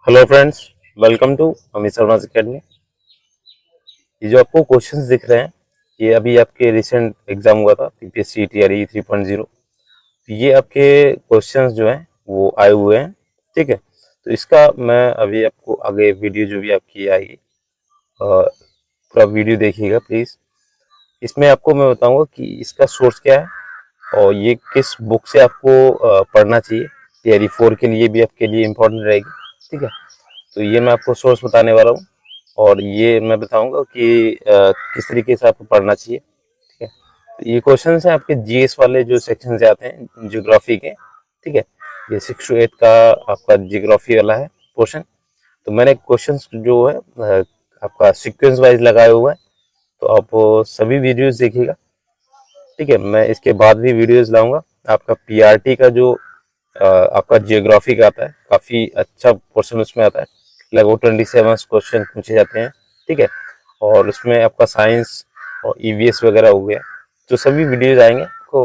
Hello friends, welcome to Amit Sharma academy. ये जो आपको क्वेश्चंस दिख रहे हैं, ये अभी आपके रिसेंट एग्जाम हुआ था पीपीएससी टीआरई 3.0। तो ये आपके क्वेश्चंस जो हैं वो आए हुए हैं, ठीक है। तो इसका मैं अभी आपको आगे वीडियो जो भी आपकी आएगी, पूरा वीडियो देखिएगा प्लीज़। इसमें आपको मैं बताऊंगा कि इसका सोर्स क्या है और ये किस बुक से आपको पढ़ना चाहिए। टीआरई 4 के लिए भी आपके लिए इम्पोर्टेंट रहेगी, ठीक है। तो ये मैं आपको सोर्स बताने वाला हूँ और ये मैं बताऊंगा कि किस तरीके से आपको पढ़ना चाहिए, ठीक है। तो ये क्वेश्चन है आपके जीएस वाले जो सेक्शन से आते हैं ज्योग्राफी के, ठीक है। ये 6 to 8 का आपका ज्योग्राफी वाला है पोर्शन। तो मैंने क्वेश्चन जो है आपका सीक्वेंस वाइज लगाया हुआ है, तो आप सभी वीडियोस देखिएगा, ठीक है। मैं इसके बाद भी वीडियोस लाऊंगा। आपका पीआरटी का जो आपका जियोग्राफी का आता है, काफ़ी अच्छा पोर्शन उसमें आता है। लगभग 27 क्वेश्चन पूछे जाते हैं, ठीक है। और उसमें आपका साइंस और ईवीएस वगैरह हो गया, तो सभी वीडियोज आएंगे आपको,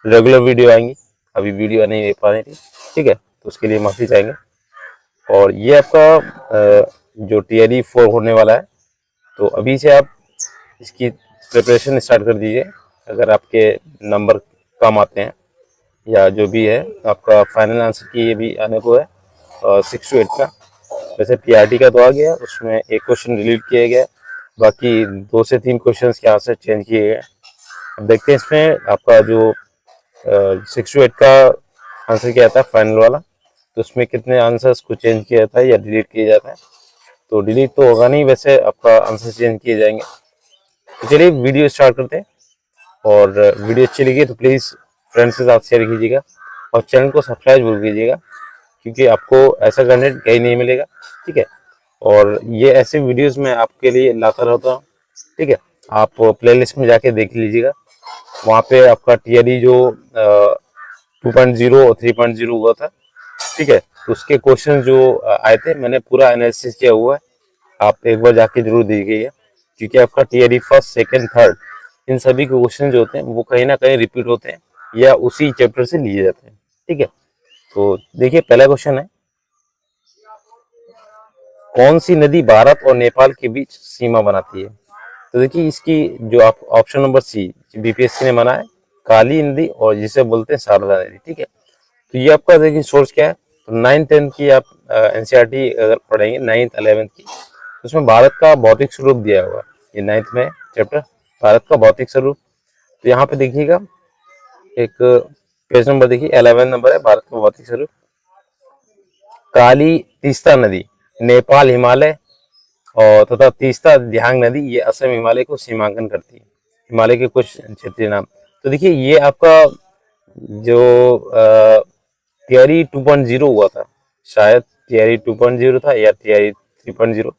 रेगुलर वीडियो आएंगी। अभी वीडियो नहीं पा रही थी, ठीक है, तो उसके लिए माफ़ी चाहेंगे। और ये आपका जो टीआरई 4 होने वाला है, तो अभी से आप इसकी प्रिपरेशन स्टार्ट कर दीजिए। अगर आपके नंबर कम आते हैं या जो भी है, आपका फाइनल आंसर की ये भी आने को है 6 to 8 का। वैसे पीआरटी का तो आ गया, उसमें एक क्वेश्चन डिलीट किया गया, बाकी 2 से 3 क्वेश्चन के आंसर चेंज किए गए। अब देखते हैं इसमें आपका जो 6 to 8 का आंसर क्या आता है फाइनल वाला, तो उसमें कितने आंसर्स को चेंज किया जाता है या डिलीट किया जाता है। तो डिलीट तो होगा नहीं, वैसे आपका आंसर चेंज किए जाएंगे। तो चलिए वीडियो स्टार्ट करते हैं। और वीडियो अच्छी लगी तो प्लीज़ फ्रेंड्स के साथ शेयर कीजिएगा और चैनल को सब्सक्राइब जरूर कीजिएगा, क्योंकि आपको ऐसा कंटेंट कहीं नहीं मिलेगा, ठीक है। और ये ऐसे वीडियोस मैं आपके लिए लाता रहता हूँ, ठीक है। आप प्लेलिस्ट में जाके देख लीजिएगा, वहाँ पे आपका टीआरई जो 2.0 और 3.0 हुआ था, ठीक है, तो उसके क्वेश्चन जो आए थे, मैंने पूरा एनालिसिस किया हुआ है। आप एक बार जाके जरूर देखिएगा, क्योंकि आपका TRE first second third in सभी के क्वेश्चन जो होते हैं वो कहीं ना कहीं रिपीट होते हैं या उसी चैप्टर से लिए जाते हैं, ठीक है। तो देखिए, पहला क्वेश्चन है, कौन सी नदी भारत और नेपाल के बीच सीमा बनाती है। तो देखिए, इसकी जो आप ऑप्शन नंबर सी बीपीएससी ने माना है, काली नदी और जिसे बोलते हैं शारदा नदी, ठीक है। तो ये आपका देखिए सोर्स क्या है। तो 9th 10th की आप एनसीईआरटी अगर पढ़ेंगे, 9th 11th की, तो उसमें भारत का भौतिक स्वरूप दिया हुआ है। ये 9th में चैप्टर भारत का भौतिक स्वरूप। तो यहाँ पे देखिएगा, एक पेज नंबर देखिए 11 नंबर है, भारत का भौतिक स्वरूप। काली तीस्ता नदी नेपाल हिमालय और तथा तीस्ता दिहांग नदी ये असम हिमालय को सीमांकन करती है। हिमालय के कुछ क्षेत्रीय नाम। तो देखिए, ये आपका जो टीआरई 2.0 हुआ था, शायद टीआरई 2.0 था या टीआरई 3.0,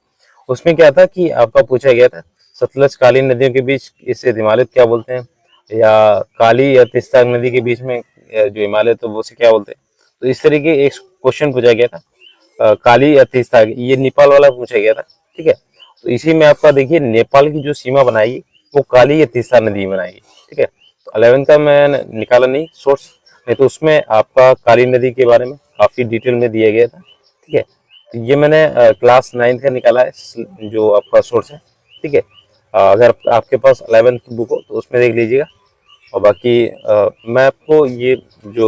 उसमें क्या था कि आपका पूछा गया था सतलज काली नदियों के बीच इसे हिमालय क्या बोलते हैं, या काली या तीस्ता नदी के बीच में जो हिमालय तो वो से क्या बोलते हैं। तो इस तरीके एक क्वेश्चन पूछा गया था, काली या तीस्ता, ये नेपाल वाला पूछा गया था, ठीक है। तो इसी में आपका देखिए, नेपाल की जो सीमा बनाएगी वो काली या तीस्ता नदी बनाएगी, ठीक है। तो 11 का मैं निकाला नहीं सोर्स, नहीं तो उसमें आपका काली नदी के बारे में काफी डिटेल में दिया गया था, ठीक है। तो ये मैंने क्लास 9 का निकाला है जो आपका सोर्स है, ठीक है। अगर आपके पास 11 की बुक हो तो उसमें देख लीजिएगा। और बाकी मैं आपको ये जो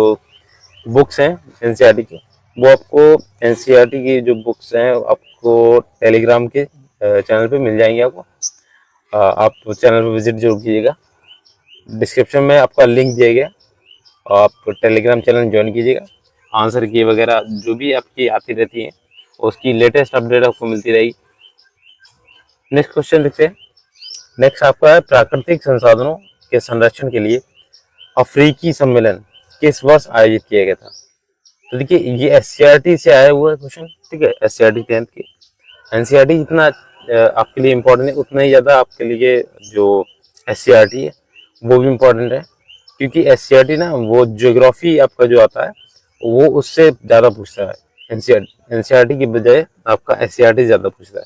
बुक्स हैं एनसीईआरटी की, वो आपको एनसीईआरटी की जो बुक्स हैं आपको टेलीग्राम के चैनल पे मिल जाएंगे आपको। आप चैनल पे विजिट जरूर कीजिएगा, डिस्क्रिप्शन में आपका लिंक दिया गया, आप टेलीग्राम चैनल ज्वाइन कीजिएगा। आंसर की वगैरह जो भी आपकी आती रहती है, उसकी लेटेस्ट अपडेट आपको मिलती रहेगी। नेक्स्ट क्वेश्चन देखते हैं। नेक्स्ट आपका है, प्राकृतिक संसाधनों के संरक्षण के लिए अफ्रीकी सम्मेलन किस वर्ष आयोजित किया गया था। तो देखिए, ये एससीईआरटी से आया हुआ है क्वेश्चन, ठीक है। एससीईआरटी 10th की, एनसीईआरटी जितना आपके लिए इम्पोर्टेंट है, उतना ही ज़्यादा आपके लिए जो एससीईआरटी है वो भी इम्पोर्टेंट है, क्योंकि एससीईआरटी ना वो ज्योग्राफी आपका जो आता है वो उससे ज़्यादा पूछता है। एनसीईआरटी की बजाय आपका एससीईआरटी ज़्यादा पूछता है,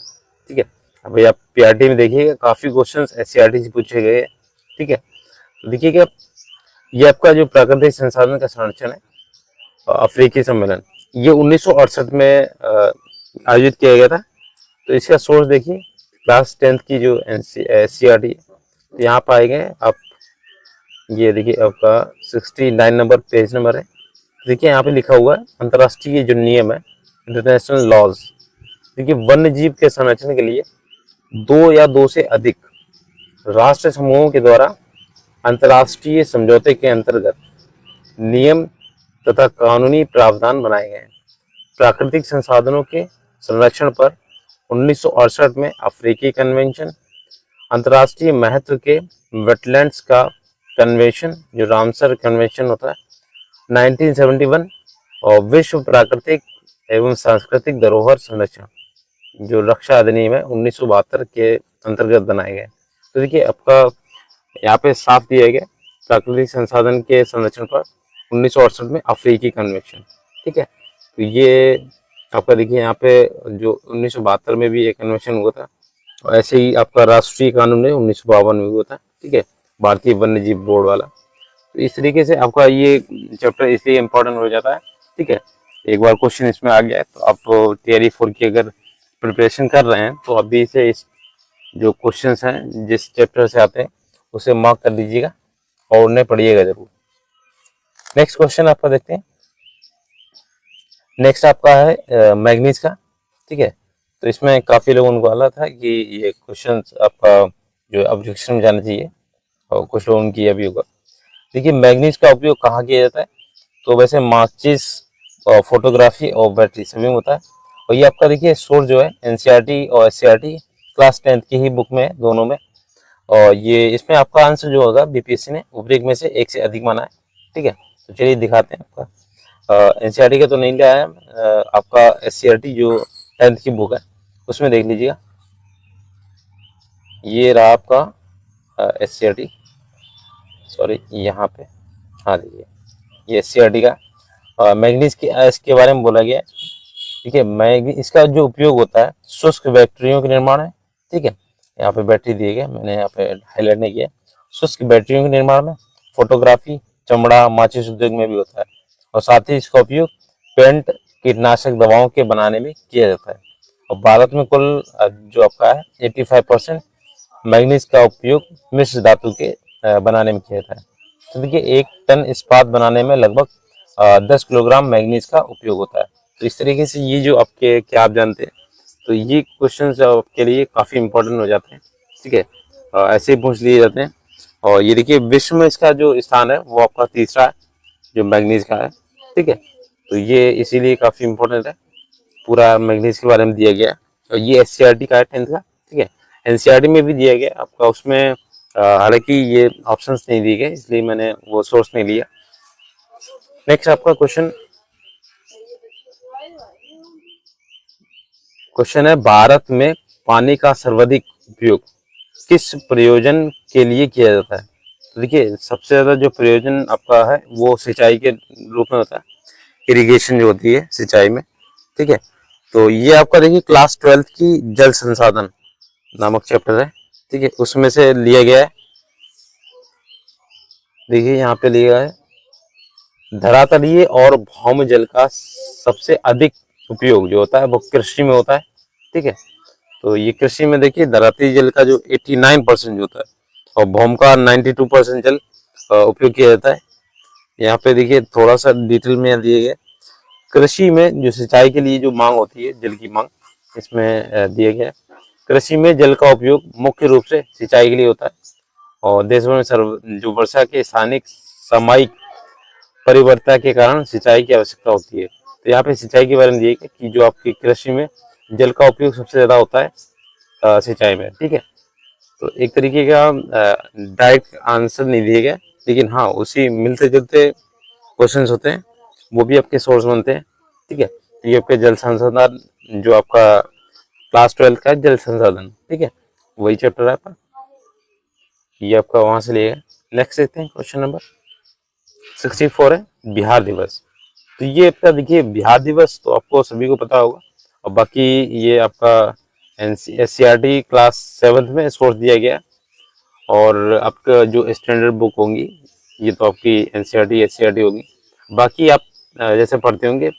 ठीक है। अभी आप पीआरटी में देखिएगा, काफ़ी क्वेश्चन एससीईआरटी से पूछे गए, ठीक है। तो देखिएगा, ये आपका जो प्राकृतिक संसाधन का संरक्षण है, अफ्रीकी सम्मेलन, ये 1968 में आयोजित किया गया था। तो इसका सोर्स देखिए, क्लास 10th की जो NCERT है, तो यहाँ पाएंगे आप, ये देखिए आपका 69 नंबर पेज नंबर है। देखिए यहाँ पे लिखा हुआ है अंतर्राष्ट्रीय जो नियम है, इंटरनेशनल लॉज। देखिए वन्य जीव के संरक्षण के लिए 2 या 2 से अधिक राष्ट्र समूहों के द्वारा अंतर्राष्ट्रीय समझौते के अंतर्गत नियम तथा कानूनी प्रावधान बनाए गए हैं। प्राकृतिक संसाधनों के संरक्षण पर 1968 में अफ्रीकी कन्वेंशन, अंतर्राष्ट्रीय महत्व के वेटलैंड्स का कन्वेंशन जो रामसर कन्वेंशन होता है 1971, और विश्व प्राकृतिक एवं सांस्कृतिक धरोहर संरक्षण जो रक्षा अधिनियम है 1972 के अंतर्गत बनाए गए। तो देखिए आपका यहाँ पे साफ दिया गया प्राकृतिक संसाधन के संरक्षण पर 1968 में अफ्रीकी कन्वेंशन। ठीक है, तो ये आपका देखिए यहाँ पे जो 1972 में भी एक कन्वेंशन हुआ था, और ऐसे ही आपका राष्ट्रीय कानून है 1952 में हुआ था। ठीक है, भारतीय वन्य जीव बोर्ड वाला। तो इस तरीके से आपका ये चैप्टर इसलिए इम्पोर्टेंट हो जाता है। ठीक है, एक बार क्वेश्चन इसमें आ गया है तो आप थियरी 4 की अगर प्रिपरेशन कर रहे हैं तो अभी से इस जो क्वेश्चंस हैं जिस चैप्टर से आते हैं उसे मार्क कर लीजिएगा और उन्हें पढ़िएगा जरूर। नेक्स्ट क्वेश्चन आपका देखते हैं। नेक्स्ट आपका है मैग्नीज का। ठीक है, तो इसमें काफी लोगों को बोला था कि ये क्वेश्चन आपका जो ऑब्जेक्शन में जाना चाहिए, और कुछ लोगों की अभी होगा। देखिए मैग्नीज का उपयोग कहाँ किया जाता है, तो वैसे माचिस और फोटोग्राफी और बैटरी सभी में होता है। और ये आपका देखिए सोर्स जो है NCERT और SCERT क्लास 10th की ही बुक में, दोनों में। और ये इसमें आपका आंसर जो होगा BPSC ने उपरोक्त में से एक से अधिक माना है। ठीक है, तो चलिए दिखाते हैं आपका। NCERT का तो नहीं लिया है, आपका SCERT जो 10th की बुक है उसमें देख लीजिएगा। ये रहा आपका SCERT, सॉरी यहाँ पे, हाँ देखिए ये SCERT का मैग्नीज के बारे में बोला गया है। ठीक है, मैग्नीज इसका जो उपयोग होता है शुष्क बैटरियों के निर्माण है। ठीक है, यहाँ पे बैटरी दिए गए, मैंने यहाँ पे हाईलाइट नहीं किया। शुष्क बैटरियों के निर्माण में, फोटोग्राफी, चमड़ा, माचिस उद्योग में भी होता है। और साथ ही इसका उपयोग पेंट, कीटनाशक दवाओं के बनाने में किया जाता है। और भारत में कुल जो आपका है 85% मैग्नीज का उपयोग मिश्र धातु के बनाने में किया जाता है। तो देखिए 1 टन इस्पात बनाने में लगभग 10 किलोग्राम मैग्नीज का उपयोग होता है। तो इस तरीके से ये जो आपके, क्या आप जानते हैं, तो ये क्वेश्चन आपके लिए काफी इंपॉर्टेंट हो जाते हैं। ठीक है, ऐसे ही पूछ लिए जाते हैं। और ये देखिए विश्व में इसका जो स्थान है वो आपका तीसरा है जो मैग्नीज का है। ठीक है, तो ये इसीलिए काफी इंपॉर्टेंट है, पूरा मैग्नीज के बारे में दिया गया है। और ये SCERT का है 10th का। ठीक है, NCERT में भी दिया गया आपका, उसमें हालांकि ये ऑप्शंस नहीं दिए गए इसलिए मैंने वो सोर्स नहीं लिया। नेक्स्ट आपका क्वेश्चन है, भारत में पानी का सर्वाधिक उपयोग किस प्रयोजन के लिए किया जाता है। तो देखिए सबसे ज्यादा जो प्रयोजन आपका है वो सिंचाई के रूप में होता है, इरिगेशन जो होती है सिंचाई में। ठीक है, तो ये आपका देखिए क्लास 12th की जल संसाधन नामक चैप्टर है। ठीक है, उसमें से लिया गया है। देखिए यहाँ पे लिया है, धरातलीय और भौम जल का सबसे अधिक उपयोग जो होता है वो कृषि में होता है। ठीक है, तो ये कृषि में देखिए धरातलीय जल का जो 89% जो होता है और भौम का 92% जल उपयोग किया जाता है। यहाँ पे देखिए थोड़ा सा डिटेल में दिए गए, कृषि में जो सिंचाई के लिए जो मांग होती है, जल की मांग, इसमें दिया गया है। कृषि में जल का उपयोग मुख्य रूप से सिंचाई के लिए होता है, और देश भर में जो वर्षा के स्थानिक सामयिक परिवर्तन के कारण सिंचाई की आवश्यकता होती है। तो यहाँ पे सिंचाई के बारे में दिया गया कि जो आपकी कृषि में जल का उपयोग सबसे ज्यादा होता है सिंचाई में। ठीक है, तो एक तरीके का डायरेक्ट आंसर नहीं दिया गया, लेकिन हाँ उसी मिलते जुलते क्वेश्चन होते हैं, वो भी आपके सोर्स बनते हैं। ठीक है, तो ये आपके जल संसाधन जो आपका क्लास 12th का जल संसाधन, ठीक है, वही चैप्टर है आपका, ये आपका वहां से लिएगा। नेक्स्ट देखते हैं, क्वेश्चन नंबर 64 है बिहार दिवस। तो ये आपका देखिए बिहार दिवस तो आपको सभी को पता होगा, और बाकी ये आपका SCERT क्लास 7th में सोर्स दिया गया, और आपका जो स्टैंडर्ड बुक होंगी ये तो आपकी NCERT SCERT होगी। बाकी आप जैसे पढ़ते होंगे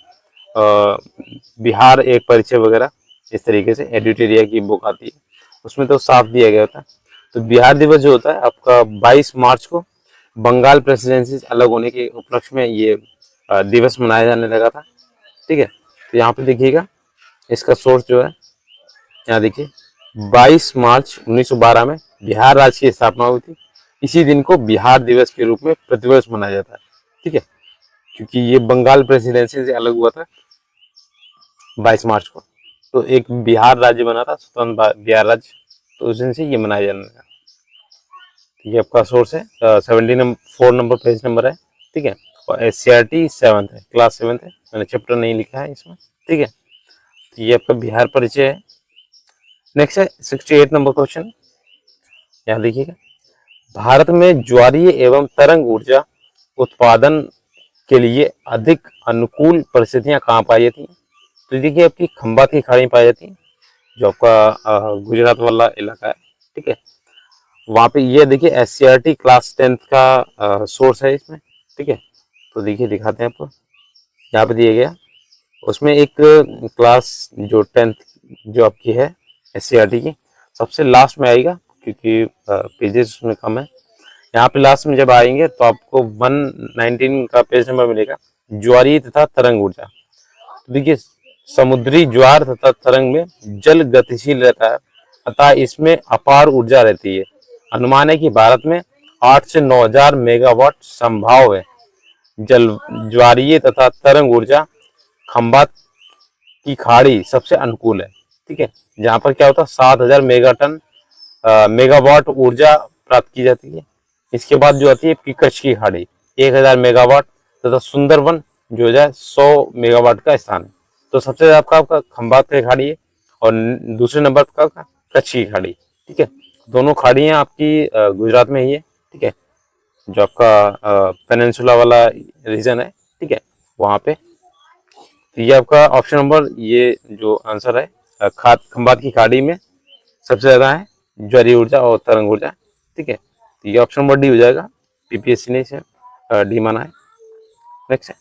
बिहार एक परिचय वगैरह इस तरीके से एडिटोरिया की बुक आती है, उसमें तो साफ दिया गया होता है। तो बिहार दिवस जो होता है आपका 22 मार्च को बंगाल प्रेसिडेंसी से अलग होने के उपलक्ष्य में ये दिवस मनाया जाने लगा था। ठीक है, तो यहाँ पे देखिएगा इसका सोर्स जो है, यहाँ देखिए 22 मार्च 1912 में बिहार राज्य की स्थापना हुई थी। इसी दिन को बिहार दिवस के रूप में प्रतिवर्ष मनाया जाता है। ठीक है, क्योंकि ये बंगाल प्रेसिडेंसी से अलग हुआ था 22 मार्च को, तो एक बिहार राज्य बना था, स्वतंत्र बिहार राज्य, तो उस दिन से ये मनाया जाने लगा। ये आपका सोर्स है 74 नंबर पेज नंबर है। ठीक है, और SCRT 7th है, क्लास 7th है, मैंने चैप्टर नहीं लिखा है इसमें। ठीक है, तो ये आपका बिहार परिचय है। नेक्स्ट है 68 नंबर क्वेश्चन, यहाँ देखिएगा, भारत में ज्वारीय एवं तरंग ऊर्जा उत्पादन के लिए अधिक अनुकूल परिस्थितियां कहाँ पाई जाती हैं? तो देखिए आपकी खंबात की खाड़ी पाई जाती है, जो आपका गुजरात वाला इलाका है। ठीक है, वहाँ पे ये देखिए SCRT क्लास 10th का सोर्स है इसमें। ठीक है, तो देखिए दिखाते हैं आपको, यहाँ पे दिया गया, उसमें एक क्लास जो 10th जो आपकी है SCRT की सबसे लास्ट में आएगा, क्योंकि पेजेस उसमें कम है। यहाँ पे लास्ट में जब आएंगे तो आपको 119 का पेज नंबर मिलेगा, ज्वारीय तथा तरंग ऊर्जा। तो देखिए समुद्री ज्वार तथा तरंग में जल गतिशील रहता है, अतः इसमें अपार ऊर्जा रहती है। अनुमान है कि भारत में 8 से 9,000 मेगावाट संभाव है। जल ज्वारीय तथा तरंग ऊर्जा खंबात की खाड़ी सबसे अनुकूल है। ठीक है, जहाँ पर क्या होता है 7,000 मेगावाट ऊर्जा प्राप्त की जाती है। इसके बाद जो आती है कच्छ की खाड़ी 1,000 मेगावाट तथा सुंदरवन जो हो जाए 100 मेगावाट का स्थान है। तो सबसे ज्यादा आपका खंबात की खाड़ी है और दूसरे नंबर का कच्छ की खाड़ी। ठीक है, दोनों खाड़ियां आपकी गुजरात में ही है। ठीक है, जो आपका पेनिनसुला वाला रीजन है। ठीक है, वहां पे तो ये आपका ऑप्शन नंबर, ये जो आंसर है खंबात की खाड़ी में सबसे ज्यादा है ज्वारीय ऊर्जा और तरंग ऊर्जा। ठीक है, तो ये ऑप्शन नंबर डी हो जाएगा, PPSC ने इसे डी माना है। नेक्स्ट है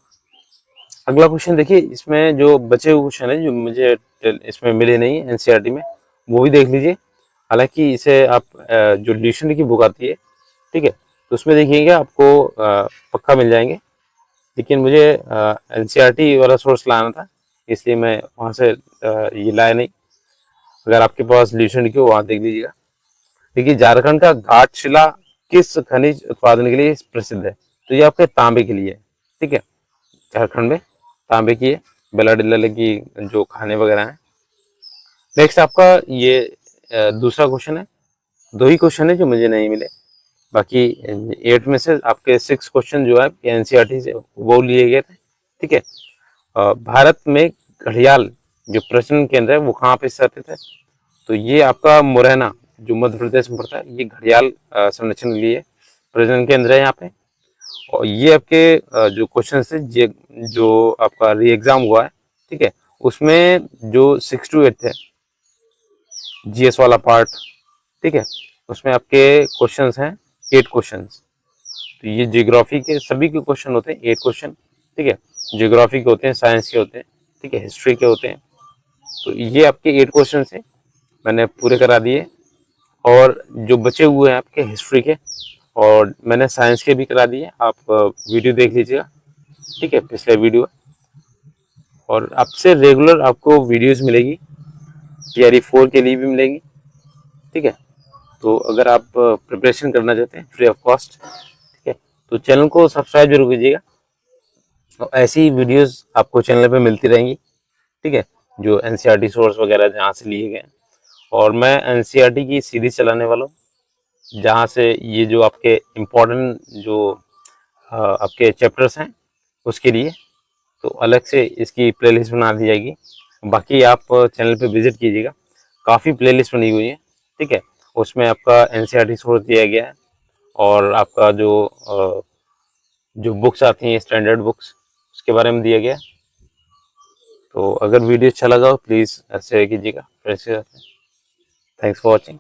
अगला क्वेश्चन, देखिए इसमें जो बचे हुए क्वेश्चन है जो मुझे इसमें मिले नहीं NCERT में, वो भी देख लीजिए। हालांकि इसे आप जो डिक्शनरी की बुक आती है, ठीक है, तो उसमें देखिएगा आपको पक्का मिल जाएंगे, लेकिन मुझे NCERT वाला सोर्स लाना था, इसलिए मैं वहाँ से ये लाया नहीं। अगर आपके पास डिक्शनरी की हो वहाँ देख लीजिएगा। देखिए झारखंड का घाटशिला किस खनिज उत्पादन के लिए प्रसिद्ध है? तो ये आपके तांबे के लिए है। ठीक है, झारखंड में तांबे की है, बेलाडिल्ला की जो खाने वगैरह हैं। नेक्स्ट आपका ये दूसरा क्वेश्चन है, दो ही क्वेश्चन है जो मुझे नहीं मिले, बाकी 8 में से आपके 6 क्वेश्चन जो है NCERT से वो लिए गए थे। ठीक है, भारत में घड़ियाल जो प्रजनन केंद्र है वो कहाँ पे स्थित है? तो ये आपका मुरैना जो मध्य प्रदेश में पड़ता है, ये घड़ियाल संरक्षण के लिए प्रजनन केंद्र है यहाँ पे। और ये आपके जो क्वेश्चन थे जो आपका री एग्जाम हुआ है, ठीक है, उसमें जो 6 to 8 थे GS वाला पार्ट, ठीक है, उसमें आपके क्वेश्चंस हैं 8 क्वेश्चंस। तो ये जियोग्राफी के सभी के क्वेश्चन होते हैं 8 क्वेश्चन। ठीक है, जियोग्राफी के होते हैं, साइंस के होते हैं, ठीक है, हिस्ट्री के होते हैं। तो ये आपके 8 क्वेश्चन है, मैंने पूरे करा दिए। और जो बचे हुए हैं आपके हिस्ट्री के और मैंने साइंस के भी करा दिए, आप वीडियो देख लीजिएगा। ठीक है, पिछले वीडियो। और आपसे रेगुलर आपको वीडियोस मिलेगी, TRE 4 के लिए भी मिलेगी। ठीक है, तो अगर आप प्रिपरेशन करना चाहते हैं फ्री ऑफ कॉस्ट, ठीक है, तो चैनल को सब्सक्राइब जरूर कीजिएगा और ऐसी ही वीडियोस आपको चैनल पे मिलती रहेंगी। ठीक है, जो NCERT सोर्स वगैरह जहाँ से लिए गए, और मैं NCERT की सीरीज चलाने वाला हूँ, जहाँ से ये जो आपके इम्पोर्टेंट जो आपके चैप्टर्स हैं उसके लिए तो अलग से इसकी प्लेलिस्ट बना दी जाएगी। बाकी आप चैनल पे विजिट कीजिएगा, काफ़ी प्लेलिस्ट बनी हुई है। ठीक है, उसमें आपका NCERT सोर्स दिया गया है और आपका जो बुक्स आती हैं स्टैंडर्ड बुक्स उसके बारे में दिया गया है। तो अगर वीडियो अच्छा लगा हो प्लीज़ शेयर कीजिएगा फ्रेंड्स के साथ। Thanks for watching.